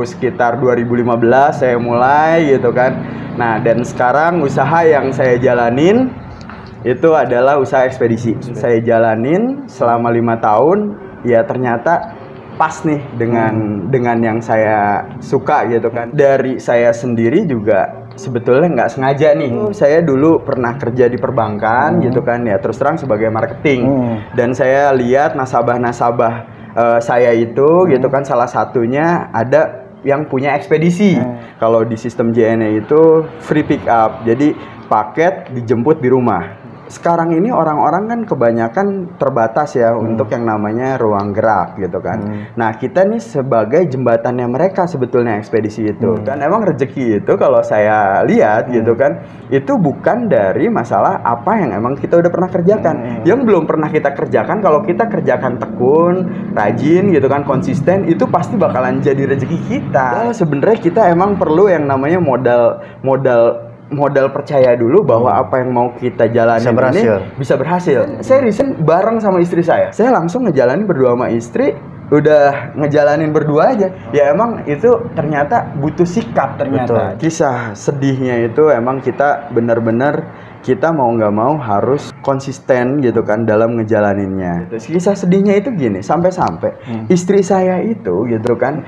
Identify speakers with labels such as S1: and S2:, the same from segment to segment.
S1: baru sekitar 2015 saya mulai gitu kan. Nah, dan sekarang usaha yang saya jalanin itu adalah usaha ekspedisi. Saya jalanin selama 5 tahun, ya ternyata pas nih dengan yang saya suka gitu kan. Dari saya sendiri juga sebetulnya nggak sengaja nih. Saya dulu pernah kerja di perbankan gitu kan ya, terus terang sebagai marketing. Dan saya lihat nasabah-nasabah saya itu gitu kan, salah satunya ada yang punya ekspedisi. Kalau di sistem JNE itu free pick up, jadi paket dijemput di rumah. Sekarang ini orang-orang kan kebanyakan terbatas ya untuk yang namanya ruang gerak gitu kan. Nah, kita nih sebagai jembatannya mereka sebetulnya ekspedisi itu. Dan emang rezeki itu kalau saya lihat gitu kan, itu bukan dari masalah apa yang emang kita udah pernah kerjakan. Yang belum pernah kita kerjakan, kalau kita kerjakan tekun, rajin gitu kan, konsisten, itu pasti bakalan jadi rezeki kita. Sebenarnya kita emang perlu yang namanya modal percaya dulu bahwa apa yang mau kita jalanin ini bisa berhasil. Saya recent bareng sama istri saya langsung ngejalanin berdua sama istri, udah ngejalanin berdua aja. Ya emang itu ternyata butuh sikap ternyata. Kisah sedihnya itu emang kita benar-benar kita mau nggak mau harus konsisten gitu kan dalam ngejalaninnya. Kisah sedihnya itu gini, sampai-sampai istri saya itu gitu kan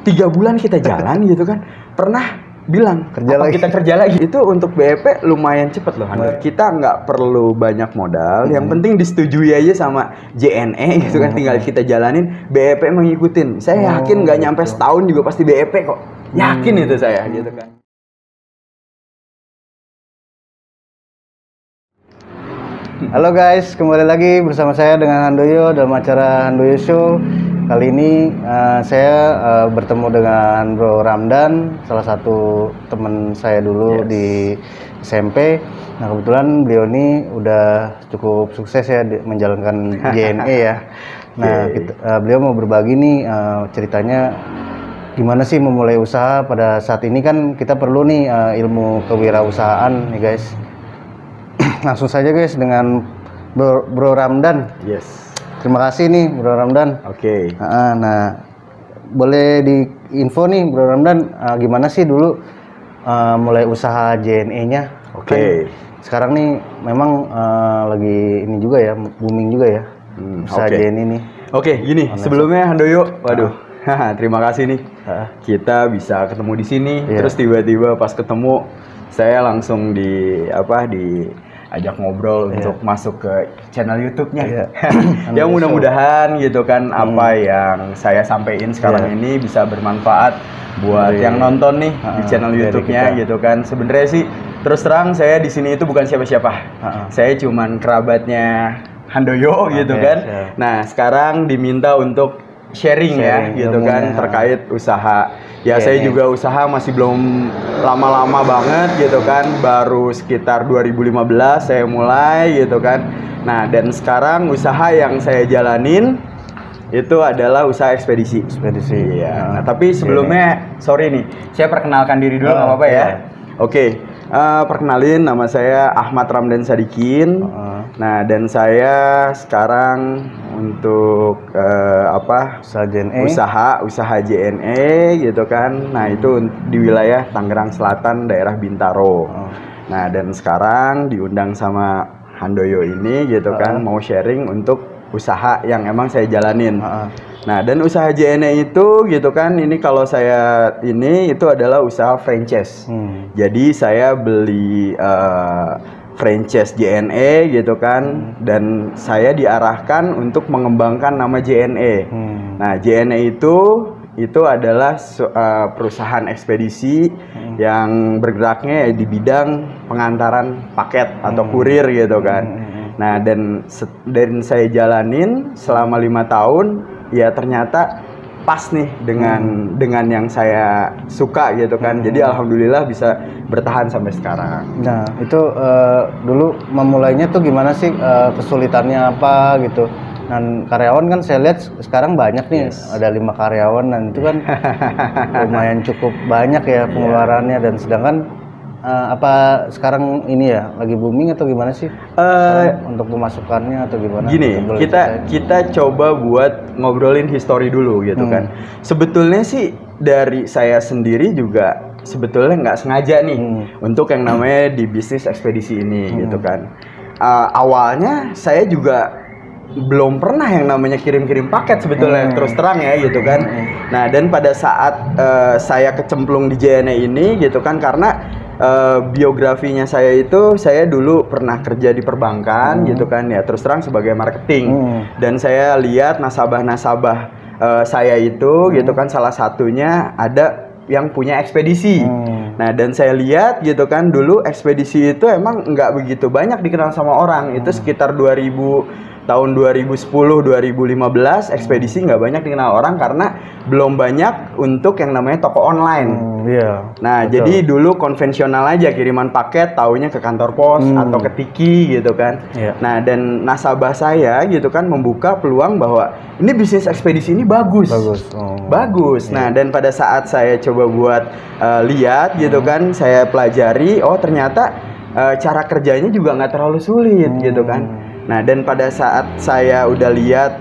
S1: 3 bulan kita jalan gitu kan, pernah bilang kita kerja lagi. Itu untuk BEP lumayan cepet loh. Kita nggak perlu banyak modal, yang penting disetujui aja sama JNE gitu kan, tinggal kita jalanin, BEP emang ngikutin. Saya yakin nggak nyampe setahun juga pasti BEP kok, yakin itu saya gitu kan.
S2: Halo guys, kembali lagi bersama saya dengan Handoyo dalam acara Handoyo Show. Kali ini saya bertemu dengan Bro Ramdan, salah satu teman saya dulu di SMP. Nah, kebetulan beliau ini udah cukup sukses ya menjalankan JNE ya. Nah, beliau mau berbagi nih ceritanya gimana sih memulai usaha. Pada saat ini kan kita perlu nih ilmu kewirausahaan nih guys. Langsung saja guys dengan Bro Ramdan. Terima kasih nih Bro Ramdan. Nah, boleh diinfo nih Bro Ramdan, gimana sih dulu mulai usaha JNE-nya? Kan sekarang nih memang lagi ini juga ya, booming juga ya usaha JNE ini.
S1: Gini, sebelumnya Handoyo, waduh, terima kasih nih kita bisa ketemu di sini. Terus tiba-tiba pas ketemu saya langsung ajak ngobrol untuk masuk ke channel YouTube-nya. Ya mudah-mudahan gitu kan apa yang saya sampaikan sekarang ini bisa bermanfaat buat yang nonton nih di channel YouTube-nya gitu kan. Sebenarnya sih terus terang saya di sini itu bukan siapa-siapa. Saya cuman kerabatnya Handoyo gitu kan. Nah, sekarang diminta untuk sharing ya gitu kan terkait usaha. Ya saya juga usaha masih belum lama-lama banget gitu kan, baru sekitar 2015 saya mulai gitu kan. Nah, dan sekarang usaha yang saya jalanin itu adalah usaha ekspedisi. Iya. Nah, tapi sebelumnya sorry nih, saya perkenalkan diri dulu nggak apa-apa ya. Perkenalin, nama saya Ahmad Ramdan Sadikin. Nah, dan saya sekarang untuk usaha JNE gitu kan. Nah, itu di wilayah Tangerang Selatan, daerah Bintaro. Nah, dan sekarang diundang sama Handoyo ini gitu kan, mau sharing untuk usaha yang emang saya jalanin. Nah, dan usaha JNE itu gitu kan, ini kalau saya itu adalah usaha franchise. Jadi saya beli franchise JNE gitu kan, dan saya diarahkan untuk mengembangkan nama JNE. Nah, JNE itu adalah perusahaan ekspedisi yang bergeraknya di bidang pengantaran paket atau kurir gitu kan. Nah, dan saya jalanin selama 5 tahun, ya ternyata pas nih dengan yang saya suka gitu kan. Jadi alhamdulillah bisa bertahan sampai sekarang.
S2: Nah, itu dulu memulainya tuh gimana sih, kesulitannya apa gitu? Dan karyawan kan saya lihat sekarang banyak nih, ada 5 karyawan, dan itu kan lumayan cukup banyak ya pengeluarannya. Dan sedangkan apa sekarang ini ya lagi booming atau gimana sih untuk pemasukannya atau gimana?
S1: Gini, kita coba buat ngobrolin history dulu gitu kan. Sebetulnya sih dari saya sendiri juga sebetulnya nggak sengaja nih untuk yang namanya di bisnis ekspedisi ini gitu kan. Awalnya saya juga belum pernah yang namanya kirim-kirim paket sebetulnya, terus terang ya gitu kan. Nah, dan pada saat saya kecemplung di JNE ini gitu kan, karena biografinya saya itu, saya dulu pernah kerja di perbankan gitu kan ya, terus terang sebagai marketing. Dan saya lihat nasabah-nasabah saya itu gitu kan, salah satunya ada yang punya ekspedisi. Nah, dan saya lihat gitu kan, dulu ekspedisi itu emang nggak begitu banyak dikenal sama orang. Itu sekitar tahun 2010, 2015 ekspedisi nggak banyak dikenal orang karena belum banyak untuk yang namanya toko online. Nah, betul. Jadi dulu konvensional aja, kiriman paket taunya ke kantor pos atau ke tiki gitu kan. Nah, dan nasabah saya gitu kan membuka peluang bahwa ini bisnis ekspedisi ini bagus. Bagus. Nah, dan pada saat saya coba buat lihat gitu kan, saya pelajari, oh ternyata cara kerjanya juga nggak terlalu sulit gitu kan. Nah, dan pada saat saya udah lihat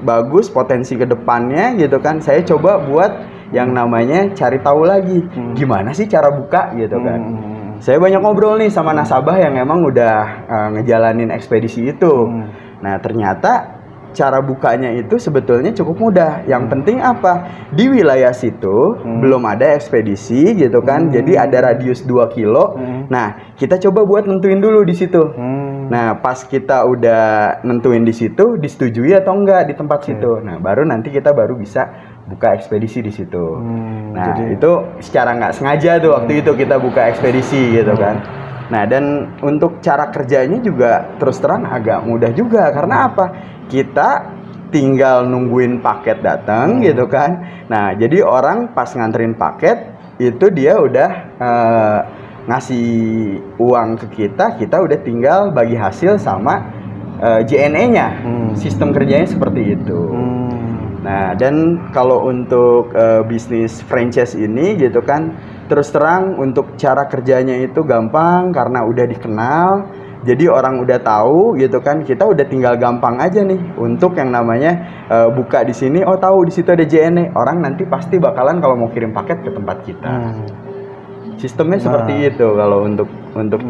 S1: bagus potensi ke depannya gitu kan, saya coba buat yang namanya cari tahu lagi gimana sih cara buka gitu kan. Saya banyak ngobrol nih sama nasabah yang emang udah ngejalanin ekspedisi itu. Nah, ternyata cara bukanya itu sebetulnya cukup mudah. Yang penting apa? Di wilayah situ belum ada ekspedisi gitu kan. Jadi ada radius 2 kilo. Nah, kita coba buat nentuin dulu di situ. Nah, pas kita udah nentuin di situ, disetujui atau enggak di tempat situ. Nah, baru nanti kita baru bisa buka ekspedisi di situ. Nah, jadi itu secara nggak sengaja tuh waktu itu kita buka ekspedisi gitu kan. Nah, dan untuk cara kerjanya juga terus terang agak mudah juga. Karena apa? Kita tinggal nungguin paket datang gitu kan. Nah, jadi orang pas nganterin paket itu dia udah ngasih uang ke kita udah tinggal bagi hasil sama JNE-nya. Sistem kerjanya seperti itu. Nah, dan kalau untuk bisnis franchise ini gitu kan, terus terang untuk cara kerjanya itu gampang karena udah dikenal. Jadi orang udah tahu gitu kan, kita udah tinggal gampang aja nih untuk yang namanya buka di sini. Oh, tahu di situ ada JNE. Orang nanti pasti bakalan kalau mau kirim paket ke tempat kita. Sistemnya seperti itu kalau untuk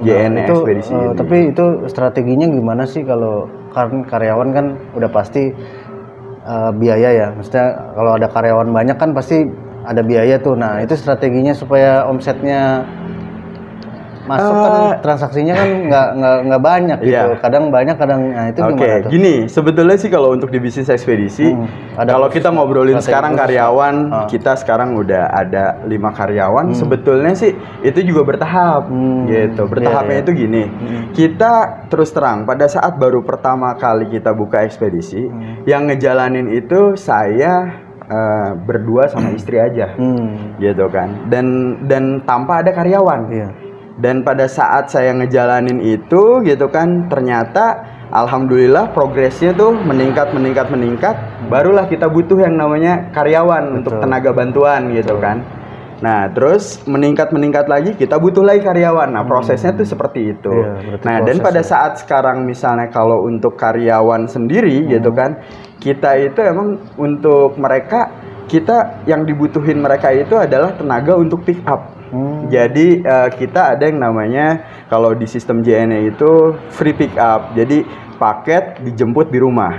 S1: JNE itu, ekspedisi ini.
S2: Tapi itu strateginya gimana sih kalau kan karyawan kan udah pasti biaya ya. Maksudnya kalau ada karyawan banyak kan pasti ada biaya tuh. Nah, itu strateginya supaya omsetnya masuk kan transaksinya kan nggak banyak gitu. Kadang banyak, kadang itu gimana tuh?
S1: Gini, sebetulnya sih kalau untuk di bisnis ekspedisi, kalau kita ngobrolin sekarang karyawan, kita sekarang udah ada 5 karyawan. Sebetulnya sih itu juga bertahap gitu. Bertahapnya itu gini. Kita terus terang pada saat baru pertama kali kita buka ekspedisi, yang ngejalanin itu saya berdua sama istri aja, gitu kan. Dan tanpa ada karyawan. Dan pada saat saya ngejalanin itu gitu kan, ternyata alhamdulillah progresnya tuh meningkat. Barulah kita butuh yang namanya karyawan untuk tenaga bantuan gitu kan. Nah, terus meningkat lagi, kita butuh lagi karyawan. Nah, prosesnya tuh seperti itu. Nah, dan pada saat sekarang misalnya kalau untuk karyawan sendiri gitu kan, kita itu emang untuk mereka, kita yang dibutuhin mereka itu adalah tenaga untuk pick up. Jadi kita ada yang namanya kalau di sistem JNE itu free pick up. Jadi paket dijemput di rumah.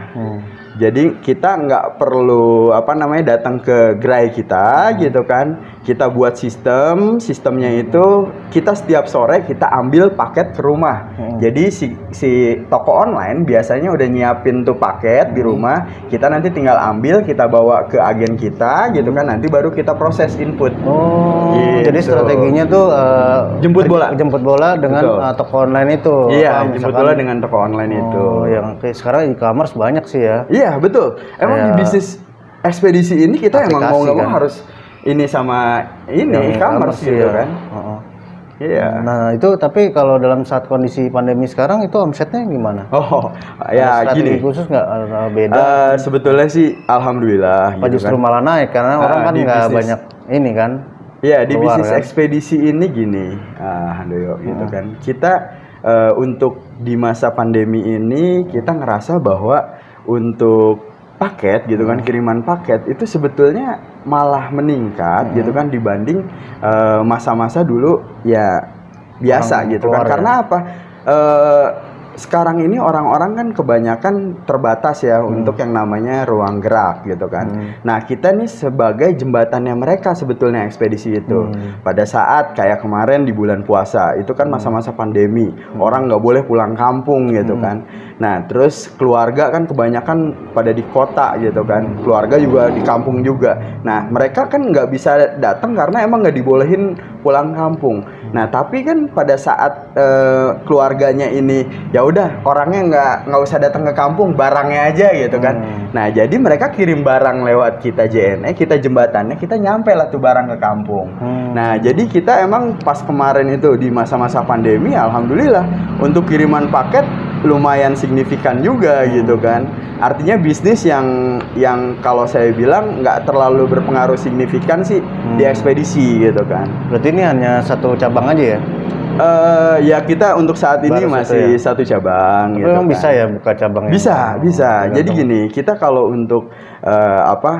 S1: Jadi kita nggak perlu datang ke gerai kita gitu kan. Kita buat sistemnya itu kita setiap sore kita ambil paket ke rumah. Jadi si toko online biasanya udah nyiapin tuh paket di rumah. Kita nanti tinggal ambil, kita bawa ke agen kita gitu kan. Nanti baru kita proses input.
S2: Gitu. Jadi strateginya tuh
S1: jemput bola
S2: dengan toko online itu.
S1: Iya, jemput bola dengan toko online itu.
S2: Yang sekarang e-commerce banyak sih ya.
S1: Iya, betul. Emang di bisnis ekspedisi ini kita emang mau nggak mau harus ini sama ini e-commerce gitu kan. Iya.
S2: Nah, itu tapi kalau dalam saat kondisi pandemi sekarang itu omsetnya gimana?
S1: Ya gini.
S2: Khusus nggak beda?
S1: Sebetulnya sih alhamdulillah.
S2: Gitu justru kan malah naik karena orang kan nggak banyak ini kan.
S1: Iya, di bisnis ekspedisi ini gini, Handoyo gitu kan. Kita untuk di masa pandemi ini kita ngerasa bahwa untuk paket gitu kan, kiriman paket itu sebetulnya malah meningkat gitu kan dibanding masa-masa dulu ya biasa gitu kan. Karena apa? Sekarang ini orang-orang kan kebanyakan terbatas ya untuk yang namanya ruang gerak gitu kan. Nah kita nih sebagai jembatannya mereka sebetulnya ekspedisi itu. Pada saat kayak kemarin di bulan puasa itu kan masa-masa pandemi, orang nggak boleh pulang kampung gitu kan. Nah terus keluarga kan kebanyakan pada di kota gitu kan, keluarga juga di kampung juga. Nah mereka kan nggak bisa datang karena emang nggak dibolehin pulang kampung. Nah tapi kan pada saat keluarganya ini ya udah orangnya nggak usah datang ke kampung, barangnya aja gitu kan. Nah jadi mereka kirim barang lewat kita JNE, kita jembatannya, kita nyampe lah tuh barang ke kampung. Nah jadi kita emang pas kemarin itu di masa-masa pandemi, alhamdulillah untuk kiriman paket lumayan signifikan juga gitu kan. Artinya bisnis yang kalau saya bilang nggak terlalu berpengaruh signifikan sih di ekspedisi gitu kan.
S2: Berarti ini hanya satu cabang aja ya?
S1: Ya kita untuk saat ini
S2: Baru
S1: masih satu cabang.
S2: Tapi
S1: gitu
S2: memang
S1: kan.
S2: bisa ya buka cabangnya?
S1: Bisa. Jadi gini, kita kalau untuk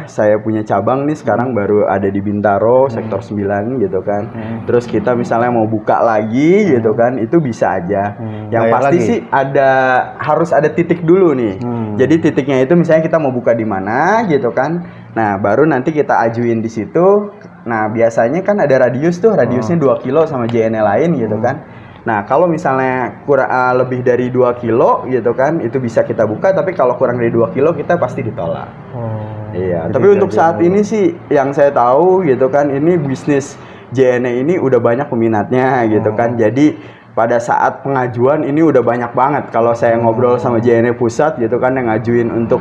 S1: saya punya cabang nih sekarang baru ada di Bintaro sektor 9 gitu kan. Terus kita misalnya mau buka lagi gitu kan, itu bisa aja. Yang
S2: Bayar
S1: pasti
S2: lagi?
S1: sih harus ada titik dulu nih. Jadi titiknya itu misalnya kita mau buka di mana gitu kan. Nah, baru nanti kita ajuin di situ. Nah, biasanya kan ada radius tuh, radiusnya 2 kilo sama JNE lain gitu kan. Nah, kalau misalnya lebih dari 2 kilo gitu kan, itu bisa kita buka, tapi kalau kurang dari 2 kilo kita pasti ditolak. Iya, tapi untuk saat ini sih yang saya tahu gitu kan, ini bisnis JNE ini udah banyak peminatnya gitu kan. Jadi pada saat pengajuan ini udah banyak banget. Kalau saya ngobrol sama JNE Pusat gitu kan, yang ngajuin untuk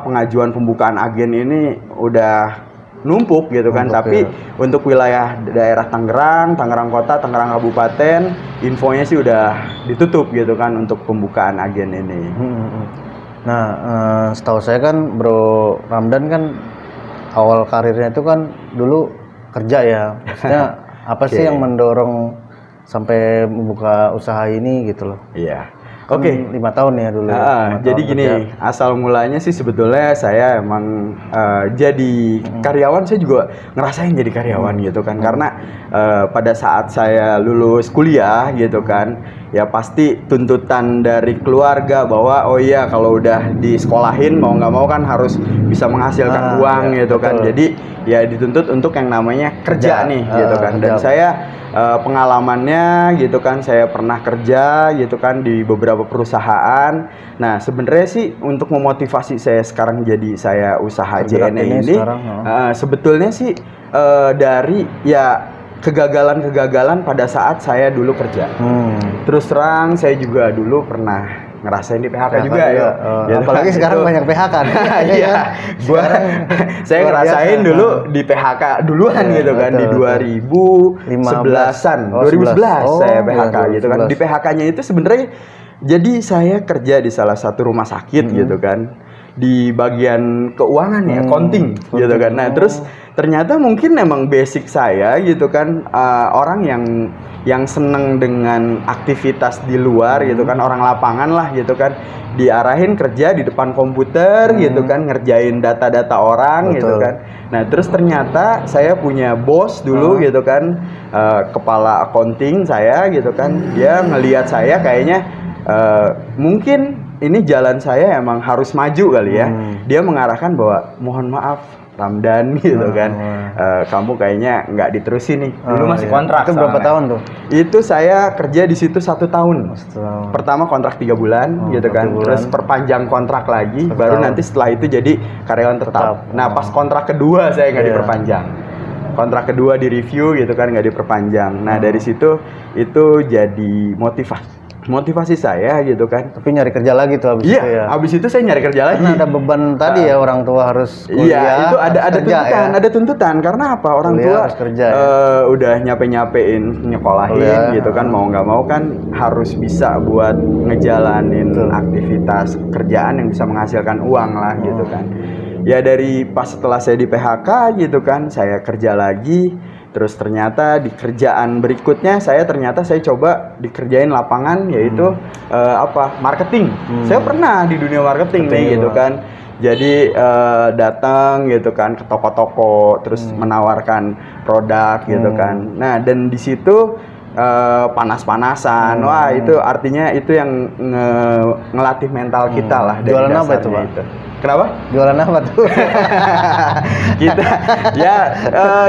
S1: pengajuan pembukaan agen ini udah numpuk gitu kan. Tapi untuk wilayah daerah Tangerang Kota, Tangerang Kabupaten, infonya sih udah ditutup gitu kan untuk pembukaan agen ini.
S2: Nah, setahu saya kan Bro Ramdan kan awal karirnya itu kan dulu kerja ya. Maksudnya apa sih yang mendorong sampai membuka usaha ini gitu loh?
S1: Iya.
S2: Kan 5 tahun ya dulu. 5
S1: Jadi
S2: tahun
S1: gini,
S2: kerja.
S1: asal mulanya sih sebetulnya saya emang jadi karyawan, saya juga ngerasain jadi karyawan gitu kan. Karena pada saat saya lulus kuliah gitu kan, ya pasti tuntutan dari keluarga bahwa oh iya kalau udah disekolahin mau nggak mau kan harus bisa menghasilkan uang
S2: ya,
S1: gitu kan.
S2: betul.
S1: Jadi ya dituntut untuk yang namanya kerja nih gitu kan. Dan
S2: kerja.
S1: saya pengalamannya gitu kan, saya pernah kerja gitu kan di beberapa perusahaan. Nah sebenarnya sih untuk memotivasi saya sekarang jadi saya usaha JNE ini
S2: sekarang,
S1: sebetulnya sih dari ya kegagalan-kegagalan pada saat saya dulu kerja. Terus terang saya juga dulu pernah ngerasain di PHK juga ya.
S2: Apalagi sekarang banyak PHK.
S1: Iya, saya ngerasain dulu di PHK duluan gitu kan, di 2011-an, 2011 saya PHK gitu kan. Di PHK-nya itu sebenarnya jadi saya kerja di salah satu rumah sakit gitu kan, di bagian keuangan ya, accounting gitu kan. Nah terus ternyata mungkin emang basic saya gitu kan, orang yang seneng dengan aktivitas di luar gitu kan, orang lapangan lah gitu kan, diarahin kerja di depan komputer gitu kan, ngerjain data-data orang gitu kan. Nah terus ternyata saya punya bos dulu gitu kan, kepala accounting saya gitu kan, dia ngelihat saya kayaknya mungkin ini jalan saya emang harus maju kali ya. Dia mengarahkan bahwa mohon maaf Ramdan gitu kan, kamu kayaknya nggak diterusin nih. Dulu masih kontrak.
S2: Itu berapa tahun tuh?
S1: Itu saya kerja di situ 1 tahun. Pertama kontrak 3 bulan gitu kan, terus perpanjang kontrak lagi, baru nanti setelah itu jadi karyawan tetap. Nah pas kontrak kedua saya nggak diperpanjang. Kontrak kedua di review gitu kan, nggak diperpanjang. Nah dari situ itu jadi motivasi saya gitu kan.
S2: Tapi nyari kerja lagi tuh abis itu ya?
S1: Abis itu saya nyari kerja lagi.
S2: Karena ada beban tadi ya, orang tua harus kuliah.
S1: Iya, itu ada tuntutan,
S2: ya?
S1: ada tuntutan. Karena apa? Orang
S2: Kuliah
S1: tua
S2: harus kerja,
S1: udah nyapein nyekolahin gitu kan, mau nggak mau kan harus bisa buat ngejalanin aktivitas kerjaan yang bisa menghasilkan uang lah gitu kan. Ya dari pas setelah saya di PHK gitu kan, saya kerja lagi. Terus ternyata di kerjaan berikutnya saya coba dikerjain lapangan, yaitu marketing. Saya pernah di dunia marketing nih gitu kan. Jadi datang gitu kan ke toko-toko, terus menawarkan produk gitu kan. Nah, dan di situ panas-panasan. Wah, itu artinya itu yang ngelatih mental kita lah dari
S2: Jualan apa itu,
S1: dasarnya
S2: Pak?
S1: itu. Kenapa?
S2: Jualan apa tuh?
S1: Kita ya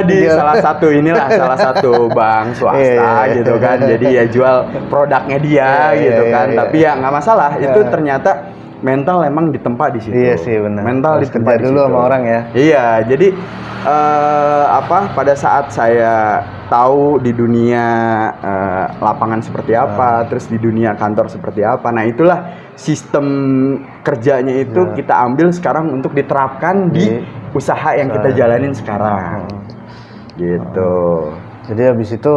S1: di salah satu bank swasta gitu kan. Jadi ya jual produknya dia gitu kan. Tapi ya nggak masalah. Itu ternyata mental emang ditempa di situ.
S2: Iya sih, benar.
S1: Mental
S2: harus
S1: ditempa
S2: kerja
S1: di
S2: dulu
S1: situ.
S2: sama orang ya.
S1: Iya, jadi pada saat saya tahu di dunia lapangan seperti apa, terus di dunia kantor seperti apa. Nah, itulah sistem kerjanya itu kita ambil sekarang untuk diterapkan di usaha yang kita jalanin sekarang. Gitu.
S2: Jadi habis itu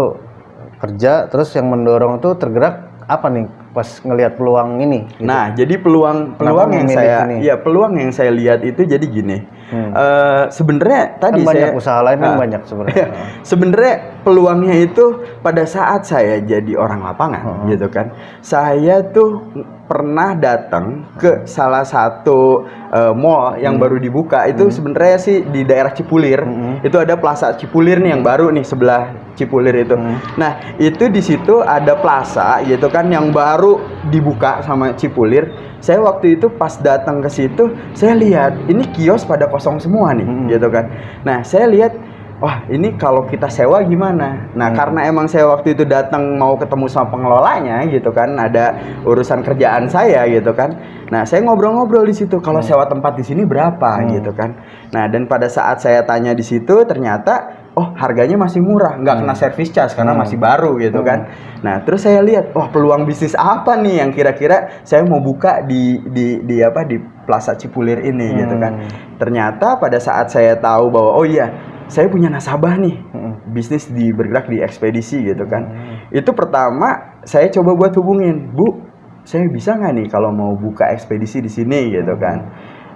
S2: kerja, terus yang mendorong tuh tergerak apa nih pas ngelihat peluang ini? Gitu.
S1: Nah, jadi peluang yang saya lihat itu jadi gini. Sebenarnya tadi
S2: kan banyak usaha lain kan banyak sebenarnya.
S1: Sebenarnya peluangnya itu pada saat saya jadi orang lapangan gitu kan. Saya tuh pernah datang ke salah satu mall yang baru dibuka itu sebenarnya sih di daerah Cipulir. Itu ada Plaza Cipulir nih yang baru nih sebelah Cipulir itu. Nah, itu di situ ada plaza gitu kan yang baru dibuka sama Cipulir. Saya waktu itu pas datang ke situ, saya lihat ini kios pada kosong semua nih gitu kan. Nah, saya lihat wah, ini kalau kita sewa gimana? Nah, karena emang saya waktu itu datang mau ketemu sama pengelolanya gitu kan, ada urusan kerjaan saya gitu kan. Nah, saya ngobrol-ngobrol di situ, kalau sewa tempat di sini berapa gitu kan. Nah, dan pada saat saya tanya di situ ternyata oh, harganya masih murah, nggak kena service charge karena masih baru gitu kan. Nah, terus saya lihat, wah, peluang bisnis apa nih yang kira-kira saya mau buka di Plaza Cipulir ini gitu kan. Ternyata pada saat saya tahu bahwa oh iya, saya punya nasabah nih, bisnis bergerak di ekspedisi gitu kan. Itu pertama saya coba buat hubungin, Bu, saya bisa nggak nih kalau mau buka ekspedisi di sini gitu kan.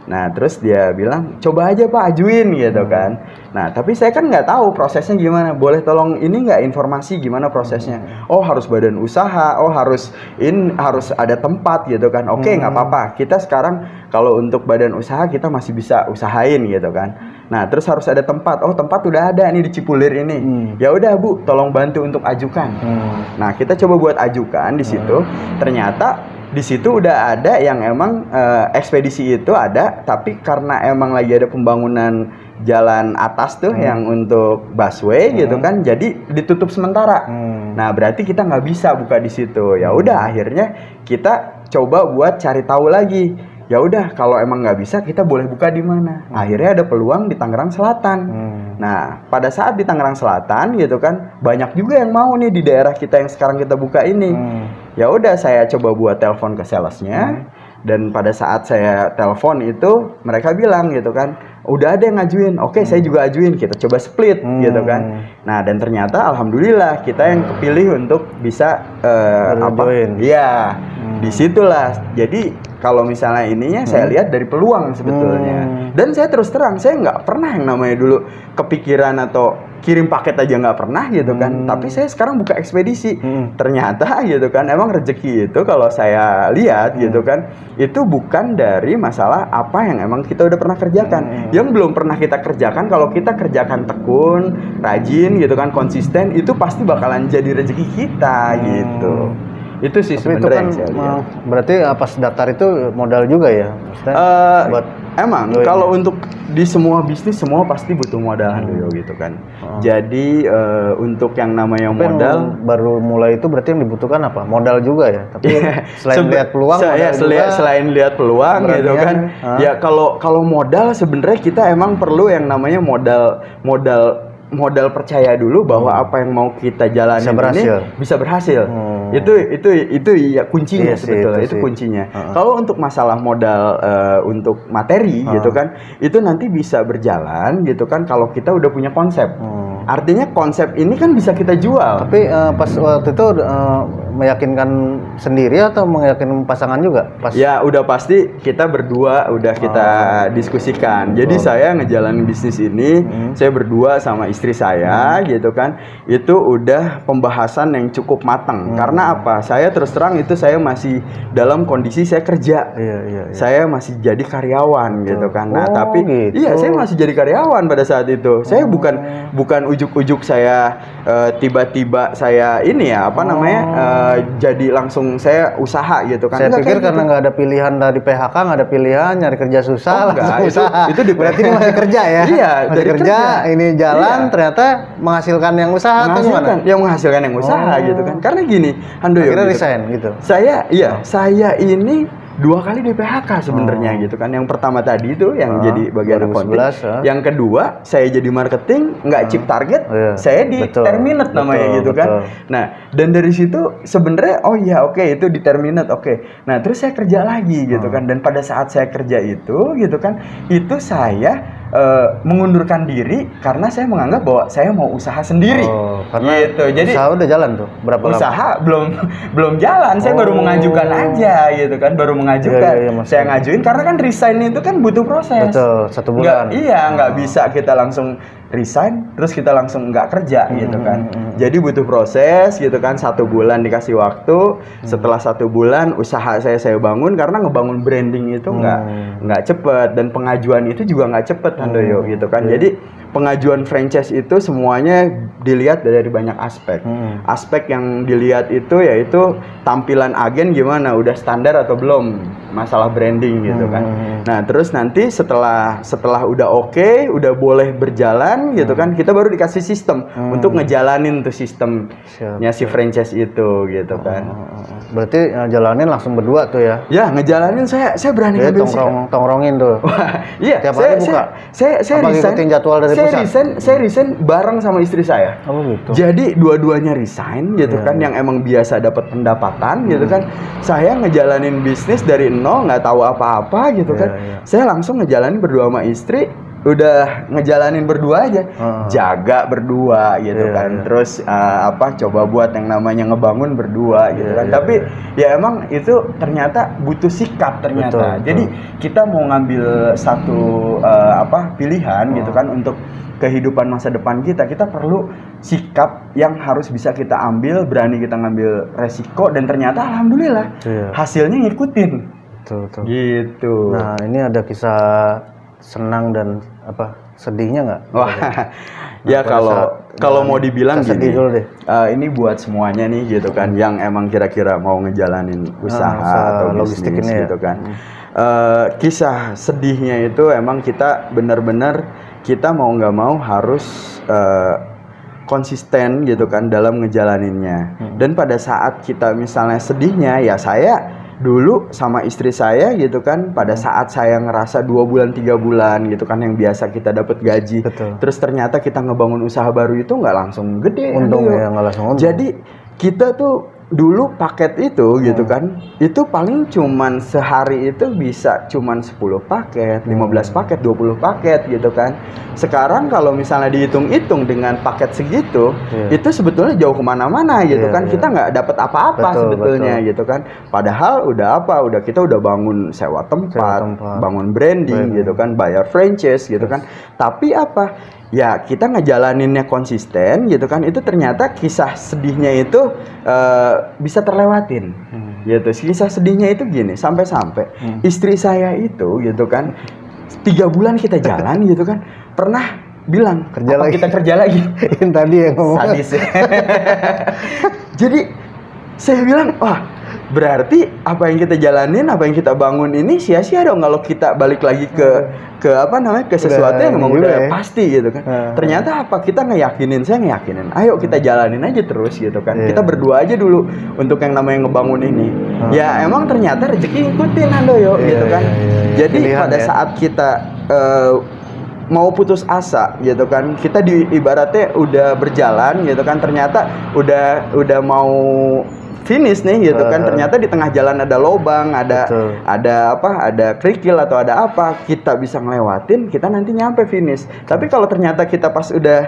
S1: Nah, terus dia bilang, coba aja Pak, ajuin gitu kan. Nah, tapi saya kan nggak tahu prosesnya gimana. Boleh tolong ini nggak informasi gimana prosesnya? Oh, harus badan usaha, oh harus ada tempat gitu kan. Oke, nggak apa-apa. Kita sekarang kalau untuk badan usaha kita masih bisa usahain gitu kan. Nah, terus harus ada tempat. Oh, tempat udah ada nih di Cipulir ini. Ya udah Bu, tolong bantu untuk ajukan. Nah, kita coba buat ajukan di situ. Ternyata di situ udah ada yang emang ekspedisi itu ada, tapi karena emang lagi ada pembangunan jalan atas tuh yang untuk busway gitu kan, jadi ditutup sementara. Nah, berarti kita nggak bisa buka di situ. Ya udah, akhirnya kita coba buat cari tahu lagi. Ya udah, kalau emang nggak bisa kita boleh buka di mana. Akhirnya ada peluang di Tangerang Selatan. Nah, pada saat di Tangerang Selatan gitu kan, banyak juga yang mau nih di daerah kita yang sekarang kita buka ini. Ya udah, saya coba buat telepon ke salesnya, dan pada saat saya telepon itu mereka bilang gitu kan, udah ada yang ngajuin. Oke, saya juga ajuin, kita coba split gitu kan. Nah, dan ternyata alhamdulillah kita yang kepilih untuk bisa iya, disitulah. Jadi kalau misalnya ininya saya lihat dari peluang sebetulnya. Dan saya terus terang, saya nggak pernah yang namanya dulu kepikiran atau kirim paket aja nggak pernah gitu kan. Tapi saya sekarang buka ekspedisi. Ternyata gitu kan, emang rezeki itu kalau saya lihat gitu kan, itu bukan dari masalah apa yang emang kita udah pernah kerjakan. Yang belum pernah kita kerjakan, kalau kita kerjakan tekun, rajin gitu kan, konsisten, itu pasti bakalan jadi rezeki kita gitu. Itu sih sebenarnya yang saya lihat.
S2: Berarti pas daftar itu modal juga ya?
S1: Buat emang kalau untuk di semua bisnis semua pasti butuh modal Handoyo gitu kan. Jadi untuk yang namanya modal
S2: baru mulai itu berarti yang dibutuhkan apa? Modal juga ya. Tapi selain lihat peluang,
S1: selain lihat peluang gitu kan. Ya kalau modal sebenarnya kita emang perlu yang namanya modal percaya dulu bahwa apa yang mau kita jalanin bisa berhasil. Itu ya kuncinya sebetulnya. Itu kuncinya. Kalau untuk masalah modal untuk materi gitu kan, itu nanti bisa berjalan gitu kan kalau kita udah punya konsep. Artinya konsep ini kan bisa kita jual.
S2: Tapi pas waktu itu meyakinkan sendiri atau meyakinkan pasangan juga? Pas
S1: Ya udah pasti kita berdua udah kita diskusikan. Jadi saya ngejalanin bisnis ini, saya berdua sama istri saya gitu kan. Itu udah pembahasan yang cukup matang. Karena apa? Saya terus terang itu saya masih dalam kondisi saya kerja.
S2: Iya.
S1: Saya masih jadi karyawan gitu kan. Nah,
S2: Oh,
S1: tapi
S2: gitu.
S1: iya saya masih jadi karyawan pada saat itu. Saya bukan ujuk-ujuk saya tiba-tiba saya ini ya apa namanya jadi langsung saya usaha gitu kan.
S2: Saya
S1: Enggak
S2: pikir
S1: kayak
S2: karena
S1: gitu.
S2: nggak ada pilihan dari PHK, nggak ada pilihan nyari kerja susah,
S1: Oh, enggak,
S2: langsung usaha.
S1: itu
S2: Berarti ini masih kerja ya?
S1: Iya,
S2: masih
S1: dari
S2: kerja,
S1: kerja.
S2: ini jalan
S1: Iya.
S2: ternyata menghasilkan yang usaha atau gimana?
S1: menghasilkan yang usaha
S2: Oh.
S1: gitu kan. Karena gini, Handoyo
S2: Akhirnya
S1: gitu.
S2: resign gitu.
S1: Saya ini 2 kali di PHK sebenarnya gitu kan. Yang pertama tadi itu yang jadi bagian
S2: 2011,
S1: accounting. Yang kedua saya jadi marketing, nggak chip target,
S2: Iya.
S1: saya di
S2: Betul,
S1: terminate namanya
S2: betul,
S1: gitu kan.
S2: betul.
S1: Nah, dan dari situ sebenarnya oke itu di terminate oke. Nah, terus saya kerja lagi gitu kan. Dan pada saat saya kerja itu gitu kan, itu saya mengundurkan diri karena saya menganggap bahwa saya mau usaha sendiri.
S2: Karena
S1: gitu. Jadi
S2: usaha udah jalan tuh berapa lama?
S1: usaha belum jalan, saya baru mengajukan aja gitu kan, baru mengajukan.
S2: Iya, maksudnya.
S1: Saya ngajuin karena kan resign itu kan butuh proses.
S2: Betul, 1 bulan.
S1: Nggak bisa kita langsung resign terus kita langsung nggak kerja gitu kan. Jadi butuh proses gitu kan, 1 bulan dikasih waktu. Setelah 1 bulan usaha saya bangun karena ngebangun branding itu nggak cepet dan pengajuan itu juga nggak cepet Handoyo gitu kan. Jadi pengajuan franchise itu semuanya dilihat dari banyak aspek. Aspek yang dilihat itu yaitu tampilan agen gimana, udah standar atau belum, masalah branding gitu kan. Nah, terus nanti setelah udah oke, udah boleh berjalan gitu kan, kita baru dikasih sistem untuk ngejalanin tuh sistemnya si franchise itu gitu kan.
S2: Berarti jalanin langsung berdua tuh ya?
S1: Ya, ngejalanin saya berani
S2: Jadi
S1: ngambil sikap.
S2: tongkrongin tuh.
S1: Wah, iya,
S2: Tiap hari buka?
S1: Saya
S2: Apa ngikutin jadwal dari pusat?
S1: saya resign bareng sama istri saya.
S2: Oh gitu.
S1: Jadi dua-duanya resign gitu kan, yang emang biasa dapat pendapatan gitu kan. Saya ngejalanin bisnis dari nol, nggak tahu apa-apa gitu kan. Saya langsung ngejalanin berdua sama istri, udah ngejalanin berdua aja, jaga berdua gitu kan. Terus coba buat yang namanya ngebangun berdua gitu kan. Tapi ya emang itu ternyata butuh sikap ternyata.
S2: Betul.
S1: Jadi kita mau ngambil satu pilihan gitu kan untuk kehidupan masa depan kita perlu sikap yang harus bisa kita ambil, berani kita ngambil resiko, dan ternyata alhamdulillah hasilnya ngikutin.
S2: Betul.
S1: Gitu.
S2: Nah, ini ada kisah senang dan sedihnya nggak?
S1: Wah, ya kalau mau dibilang gini,
S2: dulu deh.
S1: ini buat semuanya nih gitu kan, yang emang kira-kira mau ngejalanin usaha atau
S2: logistik
S1: bisnis
S2: ini
S1: gitu kan. Kisah sedihnya itu emang kita benar-benar kita mau nggak mau harus konsisten gitu kan dalam ngejalaninnya. Dan pada saat kita misalnya sedihnya, ya saya dulu sama istri saya gitu kan, pada saat saya ngerasa 2 bulan 3 bulan gitu kan yang biasa kita dapat gaji.
S2: Betul.
S1: Terus ternyata kita ngebangun usaha baru itu nggak langsung gede.
S2: Untung ya, nggak langsung untung.
S1: Jadi kita tuh dulu paket itu gitu kan, itu paling cuman sehari itu bisa cuman 10 paket, 15 paket, 20 paket gitu kan. Sekarang kalau misalnya dihitung-hitung dengan paket segitu, itu sebetulnya jauh kemana-mana gitu kan. Kita nggak dapat apa-apa sebetulnya gitu kan. Padahal kita udah bangun sewa tempat, bangun branding gitu kan, bayar franchise gitu kan. Tapi ya kita ngejalaninnya konsisten gitu kan, itu ternyata kisah sedihnya itu bisa terlewatin gitu. Kisah sedihnya itu gini, sampai-sampai istri saya itu gitu kan 3 bulan kita jalan gitu kan, pernah bilang kita kerja lagi.
S2: Yang tadi yang ngomong
S1: sadis ya. Jadi saya bilang, wah berarti apa yang kita jalanin, apa yang kita bangun ini sia-sia dong kalau kita balik lagi ke sesuatu yang memang udah pasti gitu kan. Ternyata kita saya ngeyakinin, ayo kita jalanin aja terus gitu kan. Kita berdua aja dulu untuk yang namanya ngebangun ini. Ya emang ternyata rezeki ngikutin Handoyo gitu kan. Jadi pada saat kita mau putus asa gitu kan, kita ibaratnya udah berjalan gitu kan, ternyata udah mau finish nih gitu kan, ternyata di tengah jalan ada lobang, ada kerikil atau ada apa, kita bisa ngelewatin, kita nanti nyampe finish. Tapi kalau ternyata kita pas udah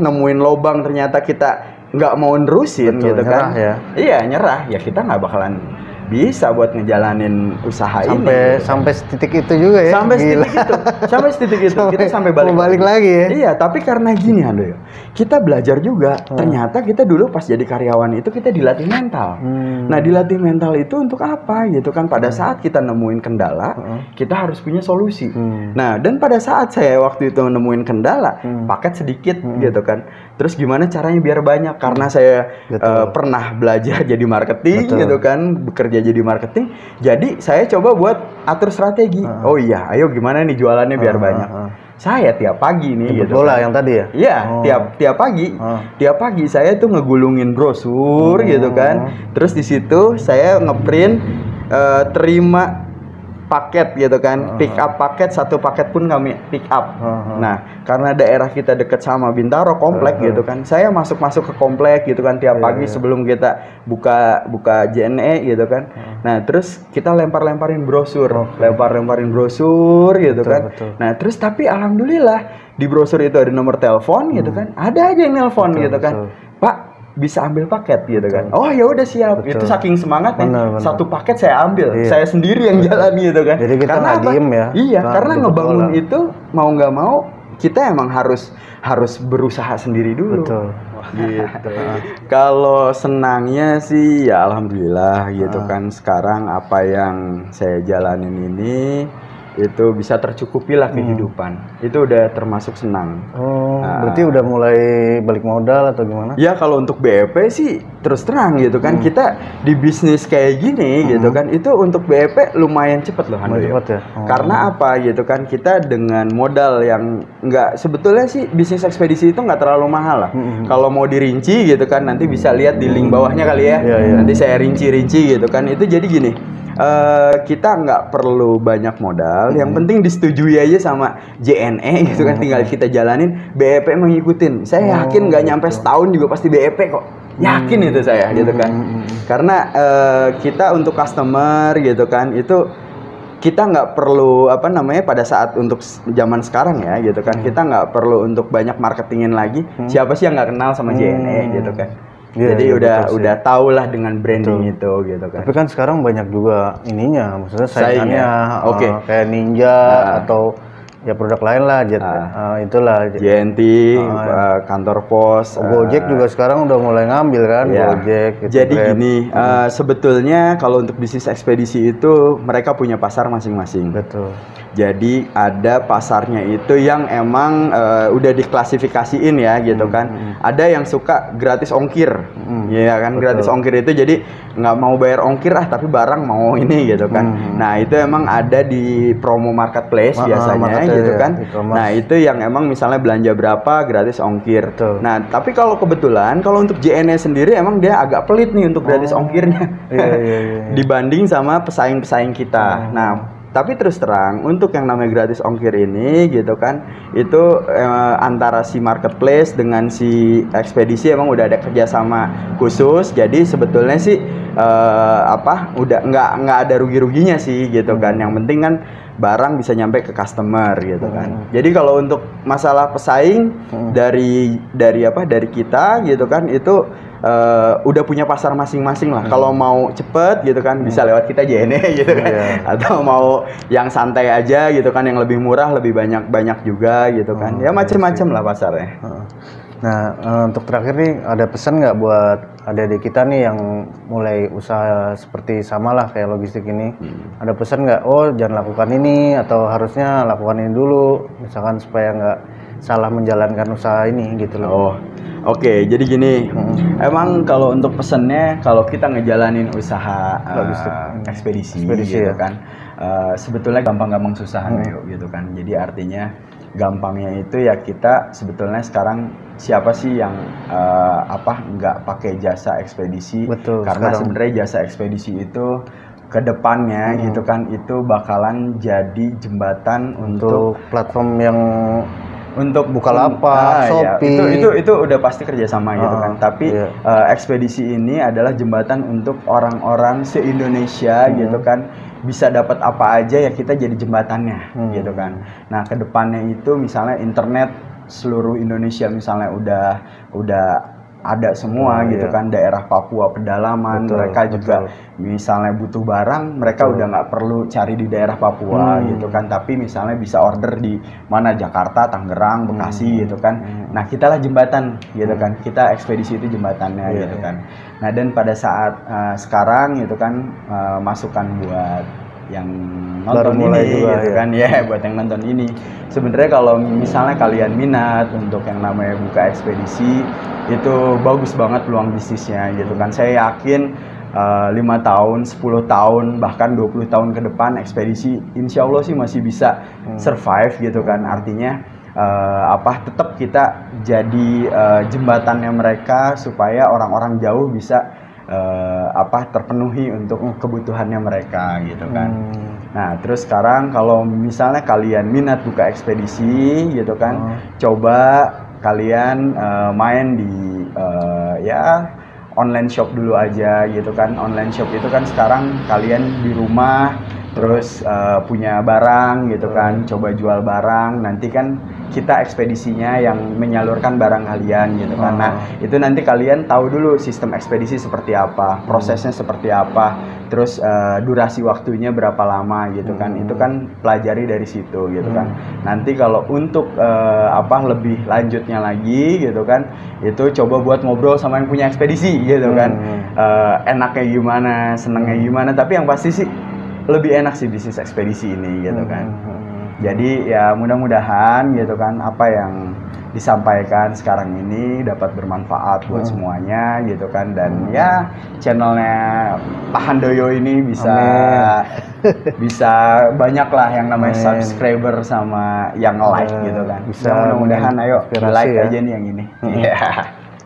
S1: nemuin lobang, ternyata kita nggak mau nerusin gitu kan, iya nyerah, ya kita nggak bakalan bisa buat ngejalanin usaha ini.
S2: Sampai titik itu juga ya.
S1: Sampai titik itu kita sampai balik
S2: lagi ya.
S1: Iya, tapi karena gini Handoyo, kita belajar juga. Ternyata kita dulu pas jadi karyawan itu kita dilatih mental. Nah, dilatih mental itu untuk apa gitu kan? Pada saat kita nemuin kendala, kita harus punya solusi. Nah, dan pada saat saya waktu itu nemuin kendala, paket sedikit gitu kan. Terus gimana caranya biar banyak? Karena saya pernah belajar jadi marketing gitu kan, bekerja jadi marketing. Jadi saya coba buat atur strategi. Oh iya, ayo gimana nih jualannya biar banyak. Saya tiap pagi nih gitu.
S2: Bola yang tadi ya?
S1: Iya, tiap pagi. Tiap pagi saya tuh ngegulungin brosur gitu kan. Terus di situ saya ngeprint terima paket gitu kan, pick up paket, satu paket pun kami pick up. Nah, karena daerah kita deket sama Bintaro komplek gitu kan, saya masuk ke komplek gitu kan tiap pagi sebelum kita buka JNE gitu kan. Nah, terus kita lemparin brosur, lemparin brosur gitu kan. Nah, terus tapi alhamdulillah di brosur itu ada nomor telepon gitu kan, ada aja yang nelpon gitu kan, Pak bisa ambil paket gitu kan. Oh ya udah siap. Itu saking semangatnya. Satu paket saya ambil. Saya sendiri yang jalan gitu kan.
S2: Jadi kita nggak diem ya.
S1: Iya, karena ngebangun itu mau nggak mau kita emang harus berusaha sendiri dulu. Gitu. Kalau senangnya sih ya alhamdulillah gitu kan. Sekarang apa yang saya jalanin ini itu bisa tercukupi lah kehidupan. Itu udah termasuk senang.
S2: Berarti udah mulai balik modal atau gimana?
S1: Ya kalau untuk BEP sih terus terang gitu kan, kita di bisnis kayak gini gitu kan, itu untuk BEP lumayan cepet loh Handoyo.
S2: Ya?
S1: Karena apa gitu kan, kita dengan modal yang nggak, sebetulnya sih bisnis ekspedisi itu nggak terlalu mahal lah. Kalau mau dirinci gitu kan, nanti bisa lihat di link bawahnya kali ya. Nanti saya rinci gitu kan. Itu jadi gini, kita nggak perlu banyak modal, yang penting disetujui aja sama JNE gitu kan, tinggal kita jalanin, BEP emang ngikutin. Saya yakin nggak nyampe setahun juga pasti BEP kok, yakin itu saya gitu kan. Karena kita untuk customer gitu kan, itu kita nggak perlu pada saat untuk zaman sekarang ya gitu kan, kita nggak perlu untuk banyak marketingin lagi. Siapa sih yang nggak kenal sama JNE gitu kan. Jadi udah tau lah dengan branding itu gitu kan.
S2: Tapi kan sekarang banyak juga ininya, maksudnya saingannya kayak Ninja atau ya produk lain lah, itulah
S1: JNT, kantor pos,
S2: Gojek juga sekarang udah mulai ngambil kan, Gojek. Gitu,
S1: jadi gini, sebetulnya kalau untuk bisnis ekspedisi itu mereka punya pasar masing-masing.
S2: Betul.
S1: Jadi ada pasarnya itu yang emang udah diklasifikasiin ya gitu kan. Ada yang suka gratis ongkir, ya kan. Gratis ongkir itu jadi nggak mau bayar ongkir tapi barang mau ini gitu kan. Nah itu emang ada di promo marketplace biasanya gitu kan. Nah itu yang emang misalnya belanja berapa gratis ongkir. Nah tapi kalau kebetulan kalau untuk JNE sendiri emang dia agak pelit nih untuk gratis ongkirnya dibanding sama pesaing-pesaing kita. Nah tapi terus terang untuk yang namanya gratis ongkir ini gitu kan, itu antara si marketplace dengan si ekspedisi emang udah ada kerjasama khusus. Jadi sebetulnya sih udah nggak ada rugi-ruginya sih gitu kan. Yang penting kan barang bisa nyampe ke customer gitu kan. Jadi kalau untuk masalah pesaing dari kita gitu kan, itu udah punya pasar masing-masing lah. Kalau mau cepet gitu kan bisa lewat kita JNE gitu kan. Atau mau yang santai aja gitu kan, yang lebih murah, lebih banyak juga gitu kan. Ya macem-macem lah pasarnya.
S2: Nah untuk terakhir nih, ada pesan nggak buat adik-adik kita nih yang mulai usaha seperti sama lah kayak logistik ini? Ada pesan nggak? Oh jangan lakukan ini, atau harusnya lakukan ini dulu, misalkan supaya nggak salah menjalankan usaha ini gitu loh.
S1: Oke, jadi gini, emang kalau untuk pesennya, kalau kita ngejalanin usaha ekspedisi gitu kan, sebetulnya gampang-gampang susah gitu kan. Jadi artinya gampangnya itu ya kita sebetulnya sekarang siapa sih yang nggak pakai jasa ekspedisi?
S2: Betul,
S1: karena sebenarnya jasa ekspedisi itu ke depannya gitu kan, itu bakalan jadi jembatan untuk
S2: platform yang
S1: untuk
S2: Bukalapak, Shopee.
S1: itu udah pasti kerjasama gitu kan. Tapi ekspedisi ini adalah jembatan untuk orang-orang se-Indonesia gitu kan, bisa dapat apa aja ya kita jadi jembatannya gitu kan. Nah kedepannya itu misalnya internet seluruh Indonesia misalnya udah ada semua gitu kan, daerah Papua pedalaman, mereka juga misalnya butuh barang, mereka udah nggak perlu cari di daerah Papua gitu kan, tapi misalnya bisa order di mana, Jakarta, Tangerang, Bekasi gitu kan. Nah kita lah jembatan gitu kan, kita ekspedisi itu jembatannya gitu kan. Nah dan pada saat sekarang gitu kan, masukan buat yang nonton ini juga, gitu kan ya, buat yang nonton ini sebenarnya kalau misalnya kalian minat untuk yang namanya buka ekspedisi, itu bagus banget peluang bisnisnya gitu kan. Saya yakin 5 tahun, 10 tahun, bahkan 20 tahun ke depan ekspedisi insya Allah sih masih bisa survive gitu kan. Artinya tetap kita jadi jembatannya mereka supaya orang-orang jauh bisa terpenuhi untuk kebutuhannya mereka gitu kan. Nah terus sekarang kalau misalnya kalian minat buka ekspedisi gitu kan, coba kalian main di online shop dulu aja gitu kan. Online shop itu kan sekarang kalian di rumah terus punya barang gitu kan, coba jual barang, nanti kan kita ekspedisinya yang menyalurkan barang kalian gitu kan. Nah itu nanti kalian tahu dulu sistem ekspedisi seperti apa, prosesnya seperti apa, terus durasi waktunya berapa lama gitu kan. Itu kan pelajari dari situ gitu kan. Nanti kalau untuk lebih lanjutnya lagi gitu kan, itu coba buat ngobrol sama yang punya ekspedisi gitu kan. Enaknya gimana, senengnya gimana, tapi yang pasti sih lebih enak sih bisnis ekspedisi ini gitu kan. Jadi ya mudah-mudahan gitu kan apa yang disampaikan sekarang ini dapat bermanfaat buat semuanya gitu kan. Dan ya channelnya Pak Handoyo ini bisa banyak lah yang namanya subscriber sama yang like gitu kan.
S2: Bisa
S1: mudah-mudahan ayo like aja nih yang ini.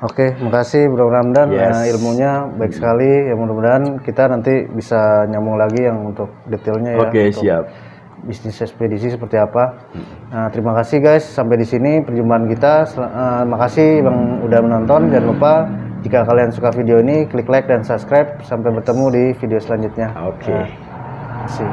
S2: Oke, makasih Bro Ramdan, ilmunya baik sekali. Ya mudah-mudahan kita nanti bisa nyambung lagi yang untuk detailnya ya.
S1: Oke, siap.
S2: Bisnis ekspedisi seperti apa. Nah, terima kasih guys, sampai di sini perjumpaan kita. Makasih Bang udah menonton. Jangan lupa jika kalian suka video ini, klik like dan subscribe. Sampai bertemu di video selanjutnya.
S1: Oke.
S2: Terima kasih.